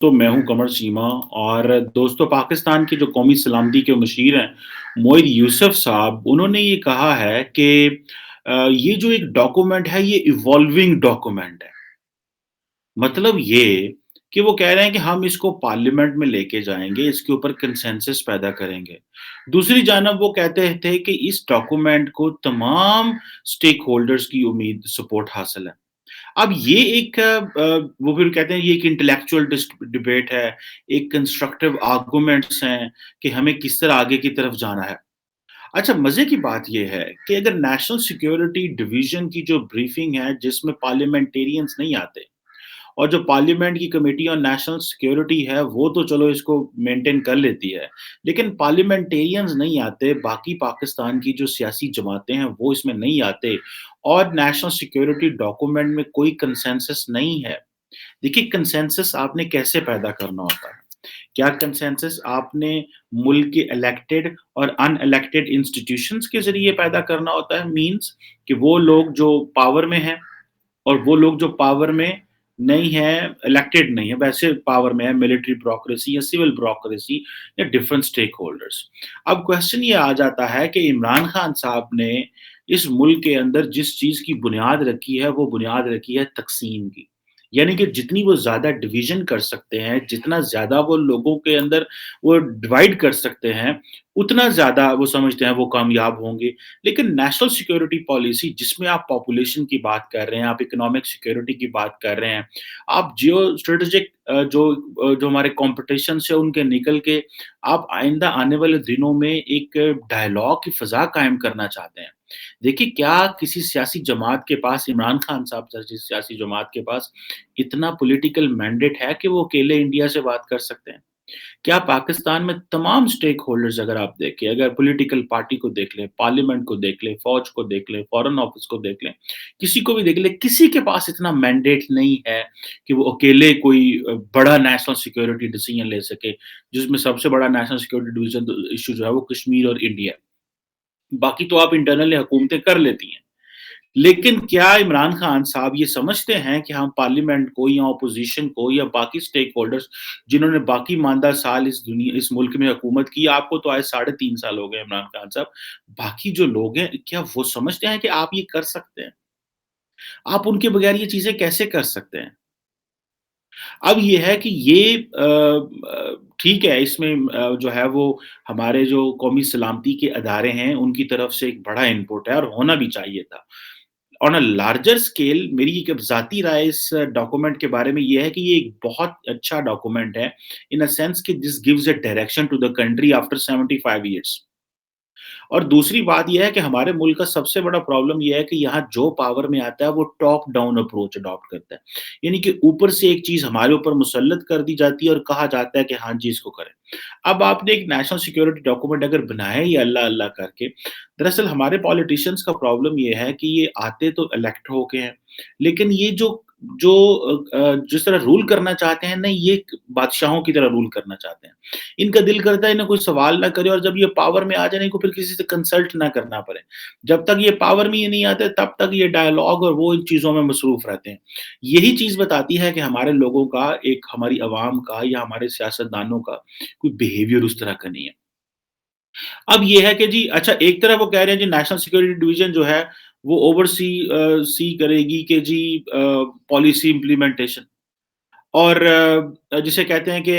तो मैं हूँ कमर चीमा और दोस्तों पाकिस्तान की जो कौमी सलामती के मशीर हैं, मोईद यूसुफ साहब, उन्होंने ये कहा है कि ये जो एक डॉक्यूमेंट है ये इवॉल्विंग डॉक्यूमेंट है। मतलब ये कि वो कह रहे हैं कि हम इसको पार्लियामेंट में लेके जाएँगे, इसके ऊपर कंसेंसस पैदा करेंगे। दूसरी जानब वो कहते थे कि इस डॉक्यूमेंट को तमाम स्टेक होल्डर्स की उम्मीद सपोर्ट हासिल है। अब ये एक वो फिर कहते हैं ये एक इंटेलेक्चुअल डिबेट है, एक कंस्ट्रक्टिव आर्गुमेंट्स हैं कि हमें किस तरह आगे की तरफ जाना है। अच्छा मज़े की बात ये है कि अगर नेशनल सिक्योरिटी डिवीज़न की जो ब्रीफिंग है जिसमें पार्लियामेंटेरियंस नहीं आते और जो पार्लियामेंट की कमेटी ऑन नेशनल सिक्योरिटी है, वो तो चलो इसको मेंटेन कर लेती है। लेकिन पार्लियामेंटेरियंस नहीं आते, बाकी पाकिस्तान की जो सियासी जमातें हैं, वो इसमें नहीं आते और नेशनल सिक्योरिटी डॉक्यूमेंट में कोई कंसेंसस नहीं है। देखिए कंसेंसस आपने कैसे पैदा करना होता है? क्या कंसेंसस आपने मुल्क के इलेक्टेड और अनइलेक्टेड इंस्टीट्यूशंस के ज़रिए पैदा करना होता है? मीन्स कि वो लोग जो पावर में हैं और वो लोग जो पावर में नहीं है, इलेक्टेड नहीं है, वैसे पावर में है मिलिट्री ब्यूरोक्रेसी या सिविल ब्यूरोक्रेसी या डिफरेंट स्टेक होल्डर्स। अब क्वेश्चन ये आ जाता है कि इमरान खान साहब ने इस मुल्क के अंदर जिस चीज़ की बुनियाद रखी है, वो बुनियाद रखी है तक़सीम की। यानी कि जितनी वो ज़्यादा डिवीज़न कर सकते हैं, जितना ज़्यादा वो लोगों के अंदर वो डिवाइड कर सकते हैं, उतना ज़्यादा वो समझते हैं वो कामयाब होंगे। लेकिन नेशनल सिक्योरिटी पॉलिसी जिसमें आप पॉपुलेशन की बात कर रहे हैं, आप इकोनॉमिक सिक्योरिटी की बात कर रहे हैं, आप जियो स्ट्रैटेजिक जो हमारे कॉम्पिटिशन्स है उनके निकल के आप आइंदा आने वाले दिनों में एक डायलॉग की फ़ज़ा कायम करना चाहते हैं। देखिए क्या किसी सियासी जमात के पास इमरान खान साहब जैसी सियासी जमात के पास इतना पॉलिटिकल मैंडेट है कि वो अकेले इंडिया से बात कर सकते हैं? क्या पाकिस्तान में तमाम स्टेक होल्डर्स अगर आप देखें, अगर पॉलिटिकल पार्टी को देख लें, पार्लियामेंट को देख लें, फौज को देख लें, फॉरेन ऑफिस को देख लें, किसी को भी देख लें, किसी के पास इतना मैंडेट नहीं है कि वो अकेले कोई बड़ा नेशनल सिक्योरिटी डिसीजन ले सके, जिसमें सबसे बड़ा नेशनल सिक्योरिटी डिवीजन इश्यू जो है वो कश्मीर और इंडिया है। बाकी तो आप इंटरनली हुकूमतें कर लेती हैं। लेकिन क्या इमरान खान साहब ये समझते हैं कि हम पार्लियामेंट को या ऑपोज़िशन को या बाकी स्टेक होल्डर्स जिन्होंने बाकी मानदा साल इस मुल्क में हुकूमत की, आपको तो आए साढ़े 3 साल हो गए इमरान खान साहब। बाकी जो लोग हैं, क्या वो समझते हैं कि आप ये कर सकते हैं? आप उनके बगैर ये चीज़ें कैसे कर सकते हैं? अब ये है कि ये ठीक है इसमें जो है वो हमारे जो कौमी सलामती के अदारे हैं, उनकी तरफ से एक बड़ा इनपुट है और होना भी चाहिए था। ऑन अ लार्जर स्केल मेरी एक ज़ाती राय इस डॉक्यूमेंट के बारे में ये है कि ये एक बहुत अच्छा डॉक्यूमेंट है, इन अ सेंस कि this gives a direction to the country after 75 years. और दूसरी बात ये है कि हमारे मुल्क का सबसे बड़ा प्रॉब्लम ये है कि यहाँ जो पावर में आता है वो टॉप डाउन अप्रोच अडॉप्ट करता है। यानी कि ऊपर से एक चीज़ हमारे ऊपर मुसल्लत कर दी जाती है और कहा जाता है कि हाँ जी, इसको करें। अब आपने एक नेशनल सिक्योरिटी डॉक्यूमेंट अगर बनाया है ये अल्लाह-अल्लाह करके, दरअसल हमारे पॉलिटिशियंस का प्रॉब्लम ये है कि ये आते तो इलेक्ट होके हैं, लेकिन ये जो जो जिस तरह रूल करना चाहते हैं ना, ये बादशाहों की तरह रूल करना चाहते हैं। इनका दिल करता है इन्हें कोई सवाल ना करे और जब ये पावर में आ जाए इनको फिर किसी से कंसल्ट ना करना पड़े। जब तक ये पावर में ये नहीं आते तब तक ये डायलॉग और वो इन चीज़ों में मसरूफ़ रहते हैं। यही चीज़ बताती है कि हमारे लोगों का एक हमारी अवाम का या हमारे सियासतदानों का कोई बिहेवियर उस तरह का नहीं है। अब ये है कि जी अच्छा एक तरफ वो कह रहे हैं जी नेशनल सिक्योरिटी डिवीज़न जो है वो सी करेगी कि जी पॉलिसी इम्प्लीमेंटेशन। और जिसे कहते हैं कि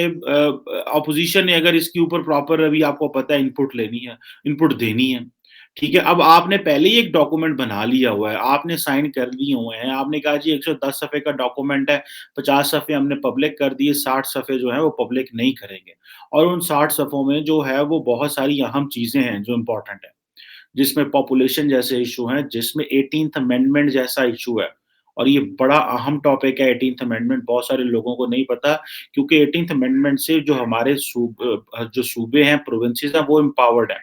ऑपोज़िशन ने अगर इसके ऊपर प्रॉपर अभी आपको पता है इनपुट देनी है, ठीक है? अब आपने पहले ही एक डॉक्यूमेंट बना लिया हुआ है, आपने साइन कर दिए हुए हैं, आपने कहा जी 110 सफ़े का डॉक्यूमेंट है, 50 सफ़े हमने पब्लिक कर दिए, 60 सफ़े जो हैं वो पब्लिक नहीं करेंगे। और उन 60 सफ़ों में जो है वो बहुत सारी अहम चीज़ें हैं जो इम्पोर्टेंट हैं। जिसमें पॉपुलेशन जैसे इश्यू हैं, जिसमें 18th अमेंडमेंट जैसा इश्यू है। और ये बड़ा अहम टॉपिक है 18th अमेंडमेंट बहुत सारे लोगों को नहीं पता क्योंकि 18th अमेंडमेंट से जो हमारे जो सूबे हैं, प्रोविंसेस हैं, वो एम्पावर्ड हैं।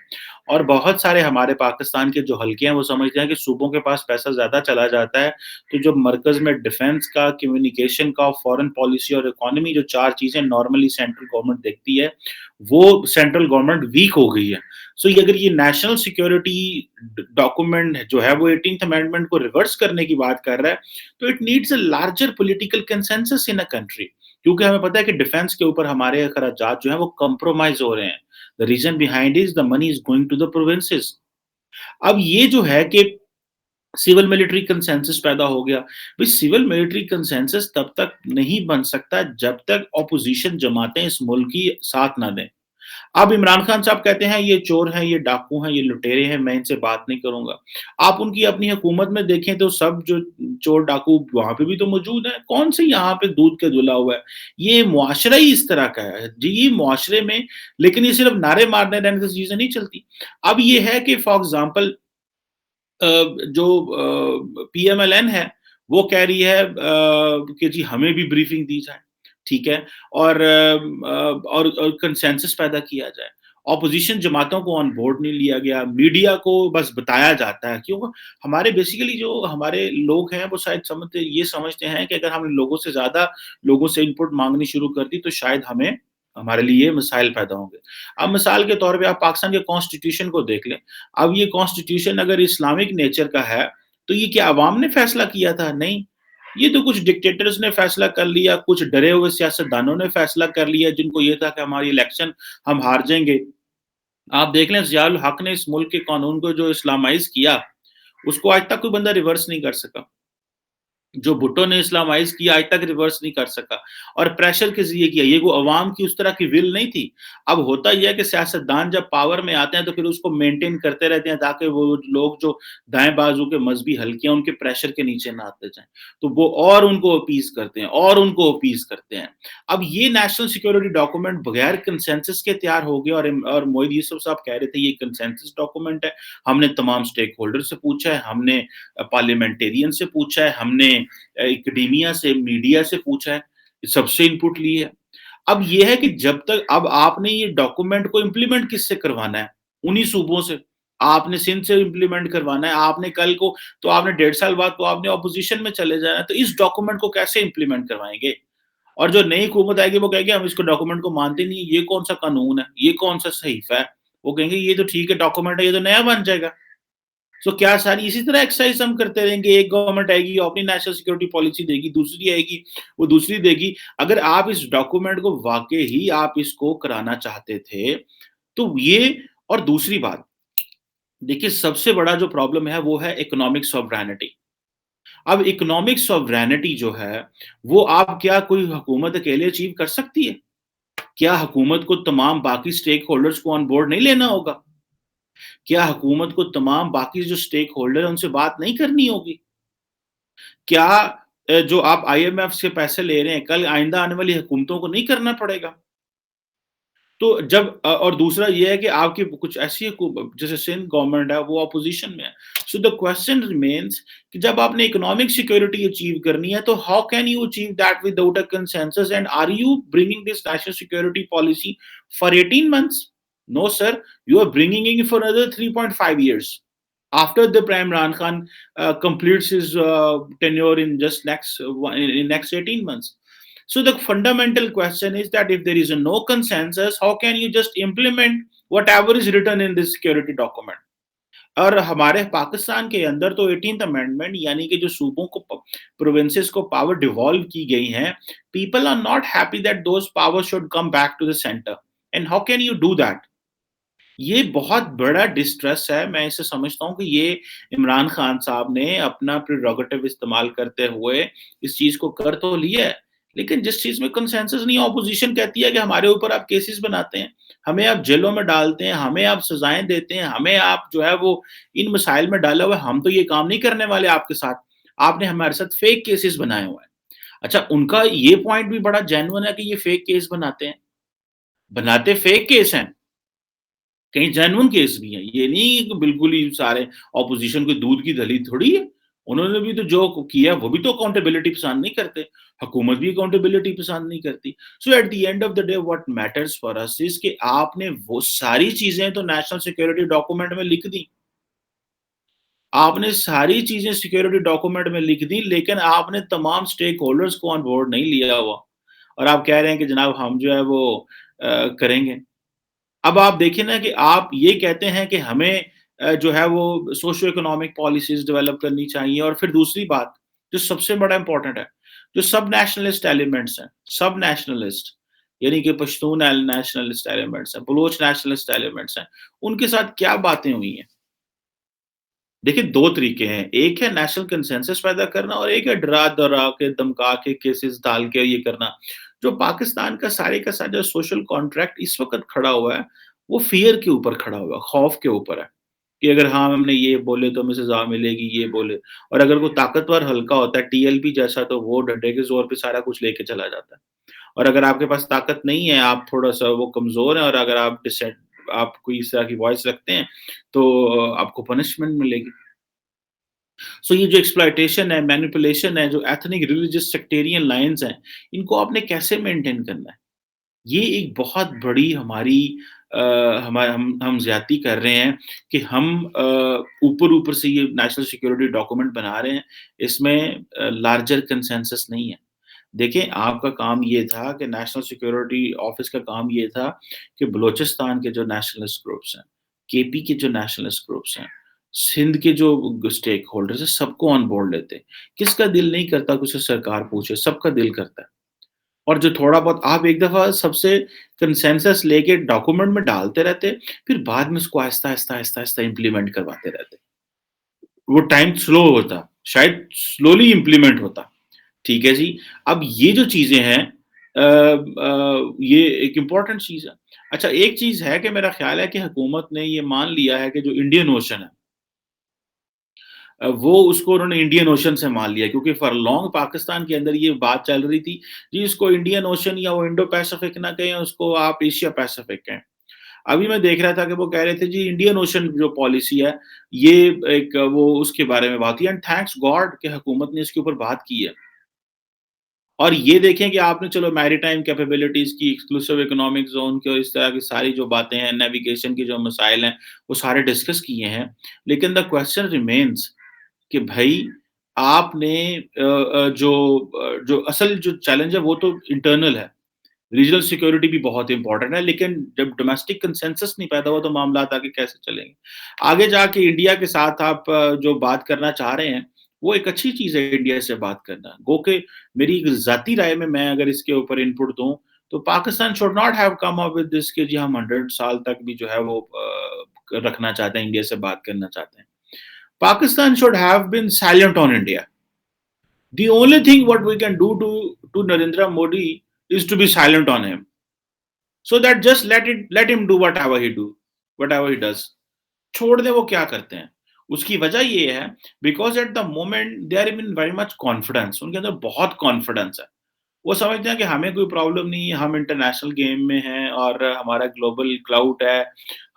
और बहुत सारे हमारे पाकिस्तान के जो हल्के हैं, वो समझते हैं कि सूबों के पास पैसा ज़्यादा चला जाता है, तो जो मरकज़ में डिफेंस का, कम्युनिकेशन का, फॉरेन पॉलिसी और इकोनॉमी जो 4 चीज़ें नॉर्मली सेंट्रल गवर्नमेंट देखती है, वो सेंट्रल गवर्नमेंट वीक हो गई है। सो ये अगर ये नेशनल सिक्योरिटी डॉक्यूमेंट जो है वो 18th अमेंडमेंट को रिवर्स करने की बात कर रहा है, तो it needs a larger political consensus in a country क्योंकि हमें पता है कि डिफेंस के ऊपर हमारे खर्चात जो हैं वो कंप्रोमाइज़ हो रहे हैं। The reason behind is the money is going to the provinces. अब ये जो है कि सिविल मिलिट्री कंसेंसस पैदा हो गया। भई सिविल मिलिट्री कंसेंसस तब तक नहीं बन सकता जब तक ऑपोज़िशन जमातें इस मुल्क की साथ ना दें। अब इमरान खान साहब कहते हैं ये चोर हैं, ये डाकू हैं, ये लुटेरे हैं, मैं इनसे बात नहीं करूँगा। आप उनकी अपनी हुकूमत में देखें तो सब जो चोर डाकू वहाँ पे भी तो मौजूद हैं। कौन से यहाँ पे दूध के धुला हुआ है? ये मुआशरा ही इस तरह का है। जी, ये मुआशरे में लेकिन ये सिर्फ़ नारे मारने रहने से चीज़ें नहीं चलती। अब ये है कि फॉर एग्ज़ाम्पल जो पीएमएलएन है, वो कह रही है कि जी हमें भी ब्रीफिंग दी जाए, ठीक है? और कंसेंसस पैदा किया जाए। ऑपोज़िशन जमातों को ऑन बोर्ड नहीं लिया गया, मीडिया को बस बताया जाता है। क्यों? हमारे बेसिकली जो हमारे लोग हैं, वो शायद ये समझते हैं कि अगर हम लोगों से ज़्यादा लोगों से इनपुट माँगनी शुरू कर दी, तो शायद हमारे लिए मसाइल पैदा होंगे। अब मिसाल के तौर पे आप पाकिस्तान के कॉन्स्टिट्यूशन को देख लें। अब ये कॉन्स्टिट्यूशन अगर इस्लामिक नेचर का है, तो ये क्या अवाम ने फैसला किया था? नहीं। ये तो कुछ डिक्टेटर्स ने फैसला कर लिया, कुछ डरे हुए सियासतदानों ने फैसला कर लिया, जिनको ये था कि हमारी इलेक्शन हम हार जाएँगे। आप देख लें ज़िया उल हक ने इस मुल्क के कानून को जो इस्लामाइज़ किया, उसको आज तक कोई बंदा रिवर्स नहीं कर सका। जो भुट्टो ने इस्लामाइज़ किया आज तक रिवर्स नहीं कर सका और प्रेशर किस लिए किया? ये कोई अवाम की उस तरह की विल नहीं थी। अब होता ये है कि सियासतदान जब पावर में आते हैं तो फिर उसको मेंटेन करते रहते हैं ताकि वो लोग जो दाएँ बाजू के मज़हबी हलके हैं उनके प्रेशर के नीचे ना आते जाएँ। तो वो और उनको अपीज़ करते हैं और उनको अपीज़ करते हैं। अब ये नेशनल सिक्योरिटी डॉक्यूमेंट बगैर कंसेंसस के तैयार हो गया और मोईद यूसुफ साहब कह रहे थे ये कंसेंसस डॉक्यूमेंट है। हमने तमाम स्टेक होल्डर से पूछा है, हमने पार्लियामेंटेरियन से पूछा है, हमने एकेडेमिया से, मीडिया से पूछा है, सबसे इनपुट ली है। अब ये है कि जब तक अब आपने ये डॉक्यूमेंट को इम्प्लीमेंट किससे करवाना है? उन्हीं सूबों से। आपने सिंध से इम्प्लीमेंट करवाना है, आपने कल को तो आपने 1.5 साल बाद तो आपने ऑपोज़िशन में चले जाना है, तो इस डॉक्यूमेंट को कैसे इम्प्लीमेंट करवाएँगे? और जो नई हुकूमत आएगी वो कहेगी हम इसको डॉक्यूमेंट को मानते नहीं, ये कौन-सा कानून है? ये कौन-सा सहीफ़ा है? वो कहेंगे ये तो ठीक है डॉक्यूमेंट है, ये तो नया बन जाएगा। सो क्या सारी इसी तरह एक्सरसाइज हम करते रहेंगे, एक गवर्नमेंट आएगी, वो अपनी नेशनल सिक्योरिटी पॉलिसी देगी, दूसरी आएगी, वो दूसरी देगी। अगर आप इस डॉक्यूमेंट को वाक़ई ही आप इसको कराना चाहते थे, तो ये और दूसरी बात, देखिए सबसे बड़ा जो प्रॉब्लम है वो है इकोनॉमिक सॉवरेनिटी। अब इकोनॉमिक सॉवरेनिटी जो है, वो आप क्या कोई हुकूमत अकेले अचीव कर सकती है? क्या हुकूमत को तमाम बाकी स्टेक होल्डर्स को ऑन बोर्ड नहीं लेना होगा? क्या हुकूमत को तमाम बाकी जो स्टेक होल्डर हैं उनसे बात नहीं करनी होगी? क्या जो आप आईएमएफ से पैसे ले रहे हैं, कल आइंदा आने वाली हुकूमतों को नहीं करना पड़ेगा? तो जब और दूसरा ये है कि आपकी कुछ ऐसी जैसे सिंध गवर्नमेंट है, वो अपोज़िशन में है। सो द क्वेश्चन रिमेन्स कि जब आपने इकोनॉमिक सिक्योरिटी अचीव करनी है, तो how can you achieve that without a consensus and are you bringing this national security policy for 18 months? No sir, you are bringing in for another 3.5 years. After the Prime Imran Khan completes his tenure in just in next 18 months. So the fundamental question is that if there is a no consensus, how can you just implement whatever is written in this security document? और हमारे पाकिस्तान के अंदर तो 18th amendment यानी कि जो सूबों को प्रोविंसेस को पावर डिवॉल्व की गई हैं, people are not happy that those power should come back to the centre and how can you do that? ये बहुत बड़ा डिस्ट्रेस है, मैं इसे समझता हूँ कि ये इमरान खान साहब ने अपना प्रेरोगेटिव इस्तेमाल करते हुए इस चीज़ को कर तो लिया है, लेकिन जिस चीज़ में कंसेंसस नहीं है, ऑपोज़िशन कहती है कि हमारे ऊपर आप केसेस बनाते हैं, हमें आप जेलों में डालते हैं, हमें आप सज़ाएँ देते हैं, हमें आप जो है वो इन मसाइल में डाला हुआ है, हम तो ये काम नहीं करने वाले आपके साथ, आपने हमारे साथ फेक केसेस बनाए हुए हैं। अच्छा, उनका ये पॉइंट भी बड़ा जेन्युइन है कि ये फेक केस बनाते हैं, बनाते फेक केस हैं। कहीं जेन्युइन केस भी हैं। ये नहीं कि बिल्कुल ही सारे ऑपोज़िशन को दूध की दली थोड़ी है। उन्होंने भी तो जो किया वो भी तो अकाउंटेबिलिटी पसंद नहीं करते। हुकूमत भी अकाउंटेबिलिटी पसंद नहीं करती। So at the end of the day what matters for us is कि आपने वो सारी चीज़ें तो नेशनल सिक्योरिटी डॉक्यूमेंट में लिख दी। आपने सारी चीज़ें सिक्योरिटी डॉक्यूमेंट में लिख दी, लेकिन आपने तमाम स्टेक होल्डर्स को ऑन बोर्ड नहीं लिया हुआ। और आप कह रहे हैं कि जनाब हम जो है वो करेंगे। अब आप देखिए ना कि आप ये कहते हैं कि हमें जो है वो सोशियो इकोनॉमिक पॉलिसीज़ डेवलप करनी चाहिए और फिर दूसरी बात, जो सबसे बड़ा इम्पोर्टेंट है, जो सब नेशनलिस्ट एलिमेंट्स हैं, सब नेशनलिस्ट यानी कि पश्तून नेशनलिस्ट एलिमेंट्स हैं, बलूच नेशनलिस्ट एलिमेंट्स हैं, उनके साथ क्या बातें हुई हैं? देखिए 2 तरीके हैं, एक है नेशनल कंसेंसस पैदा करना और एक है डरा-धमका के, धमका के, केसेस डाल के ये करना। जो पाकिस्तान का सारे का सारा सोशल कॉन्ट्रैक्ट इस वक़्त खड़ा हुआ है, वो फ़ियर के ऊपर खड़ा हुआ है, खौफ के ऊपर है, कि अगर हाँ, हमने ये बोले तो हमें सज़ा मिलेगी, ये बोले और अगर वो ताकतवर हल्का होता है टीएलपी जैसा तो वो डंडे के ज़ोर पे सारा कुछ लेके चला जाता है। और अगर आपके पास ताकत नहीं है, आप थोड़ा-सा वो कमज़ोर हैं और अगर आप कोई इस तरह की वॉइस रखते हैं, तो आपको पनिशमेंट मिलेगी। सो ये जो एक्सप्लॉइटेशन है, मैनिपुलेशन है, जो एथनिक, रिलिजियस, सेक्टेरियन लाइन्स हैं, इनको आपने कैसे मेंटेन करना है? ये एक बहुत बड़ी हमारी अ, हम ज़्यादती कर रहे हैं कि हम ऊपर-ऊपर से ये नेशनल सिक्योरिटी डॉक्यूमेंट बना रहे हैं, इसमें लार्जर कंसेंसस नहीं है। देखें, आपका काम ये था कि नेशनल सिक्योरिटी ऑफिस का काम ये था कि बलूचिस्तान के जो नेशनलिस्ट ग्रुप्स हैं, केपी के जो नेशनलिस्ट ग्रुप्स हैं, सिंध के जो स्टेक होल्डर्स हैं, सबको ऑन बोर्ड लेते। किसका दिल नहीं करता कि उसे सरकार पूछे? सबका दिल करता है। और जो थोड़ा बहुत आप एक दफ़ा सबसे कंसेंसस लेके डॉक्यूमेंट में डालते रहते, फिर बाद में उसको आहिस्ता-आहिस्ता इम्प्लीमेंट करवाते रहते। वो टाइम स्लो होता, शायद स्लोली इम्प्लीमेंट होता। ठीक है जी। अब ये जो चीज़ें हैं ये एक इम्पोर्टेंट चीज़ है। अच्छा एक चीज़ है कि मेरा ख़्याल है कि हुकूमत ने ये मान लिया है कि जो इंडियन ओशन है वो उसको उन्होंने इंडियन ओशन से मान लिया क्योंकि फॉर लॉन्ग पाकिस्तान के अंदर ये बात चल रही थी, जी इसको इंडियन ओशन या वो इंडो पैसिफिक ना कहें, उसको आप एशिया पैसिफिक कहें। अभी मैं देख रहा था कि वो कह रहे थे जी इंडियन ओशन जो पॉलिसी है, ये एक वो उसके बारे में बात हुई एंड थैंक्स गॉड कि हुकूमत ने इसके ऊपर बात की है। और ये देखें कि आपने चलो मैरीटाइम कैपेबिलिटीज़ की, एक्सक्लूसिव इकोनॉमिक ज़ोन की और इस तरह की सारी जो बातें हैं, नेविगेशन के जो मसाइल हैं, वो सारे डिस्कस किए हैं। लेकिन द क्वेश्चन रिमेन्स कि भई आपने जो असल जो चैलेंज है वो तो इंटरनल है। रीजनल सिक्योरिटी भी बहुत इम्पोर्टेंट है, लेकिन जब डोमेस्टिक कंसेंसस नहीं पैदा हुआ तो मामलात आगे कैसे चलेंगे? आगे जाके इंडिया के साथ आप जो बात करना चाह रहे हैं, वो एक अच्छी चीज़ है इंडिया से बात करना। गो के मेरी एक ज़ाती राय में मैं अगर इसके ऊपर इनपुट दूँ, तो Pakistan should not have come up with this कि जी हम 100 साल तक भी जो है वो रखना चाहते हैं, इंडिया से बात करना चाहते हैं। Pakistan should have been silent on India. The only thing what we can do to Narendra Modi is to be silent on him. So that just let him do whatever he does. छोड़ दे वो क्या करते हैं। उसकी वजह ये है because at the moment they are in very much confidence उनके अंदर बहुत कॉन्फिडेंस है। वो समझते हैं कि हमें कोई प्रॉब्लम नहीं है, हम इंटरनेशनल गेम में हैं और हमारा ग्लोबल क्लाउट है,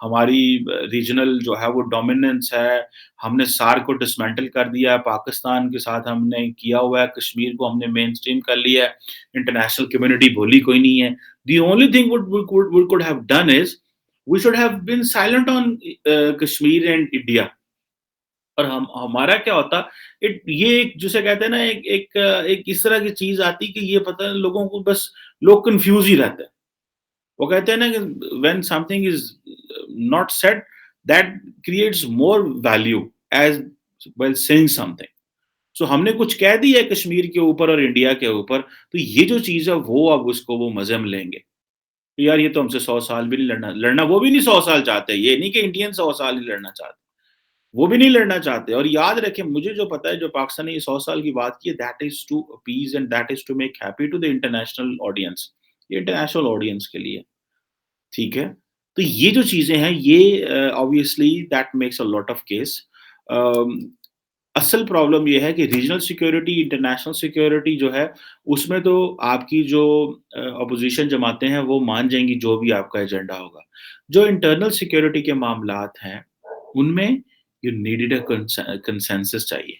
हमारी रीजनल जो है वो डोमिनेंस है, हमने सार्क को डिसमेंटल कर दिया है, पाकिस्तान के साथ हमने किया हुआ है, कश्मीर को हमने मेनस्ट्रीम कर लिया है, इंटरनेशनल कम्युनिटी भोली कोई नहीं है। The only thing we could have done is we should have been silent on Kashmir and India. और हम हमारा क्या होता ये एक जिसे कहते हैं ना एक इस तरह की चीज़ आती कि ये पता है लोगों को बस लोग कन्फ्यूज़ ही रहते हैं। वो कहते हैं ना कि when something is not said that creates more value as while saying something. So हमने कुछ कह दिया है कश्मीर के ऊपर और इंडिया के ऊपर, तो ये जो चीज़ है वो अब उसको वो मज़े में लेंगे। कि यार ये तो हमसे 100 साल भी नहीं लड़ना वो भी नहीं 100 साल चाहते। ये नहीं कि इंडियन 100 साल ही लड़ना चाहते। वो भी नहीं लड़ना चाहते और याद रखें मुझे जो पता है जो पाकिस्तान ने ये 100 साल की बात की है that is to appease and that is to make happy to the international audience. ये इंटरनेशनल ऑडियंस के लिए, ठीक है? तो ये जो चीज़ें हैं ये obviously that makes a lot of case um, असल प्रॉब्लम ये है कि रीजनल सिक्योरिटी, इंटरनेशनल सिक्योरिटी जो है उसमें तो आपकी जो अपोज़िशन जमातें हैं वो मान जाएँगी जो भी आपका एजेंडा होगा। जो इंटरनल सिक्योरिटी के मामलात हैं, उनमें यू नीडेड अ कंसेंसस चाहिए।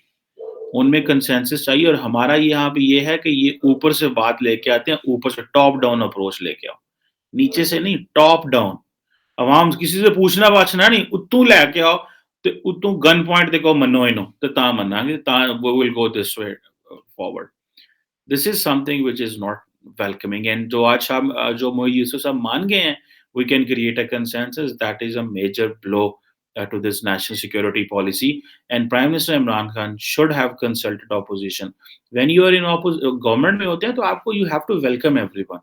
उनमें कंसेंसस चाहिए और हमारा यहाँ पे ये है कि ये ऊपर से बात लेके आते हैं, ऊपर से टॉप डाउन अप्रोच लेके आओ। नीचे से नहीं, टॉप डाउन। अवाम किसी से पूछना-पाछना नहीं, उत्तों लैके आओ ते उत्तों गन पॉइंट ते कहो मन्नो इन्नों ते तां मन्नांगे, तां we will go this way forward. This is something which is not welcoming and जो आज जो मोई यूसुफ साहब मान गए हैं, we can create a consensus that is a major blow to this national security policy, and Prime Minister Imran Khan should have consulted opposition. When you are in government में होते हैं तो आपको you have to welcome everyone.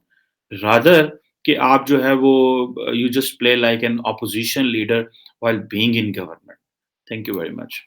Rather कि आप जो है वो you just play like an opposition leader while being in government. Thank you very much.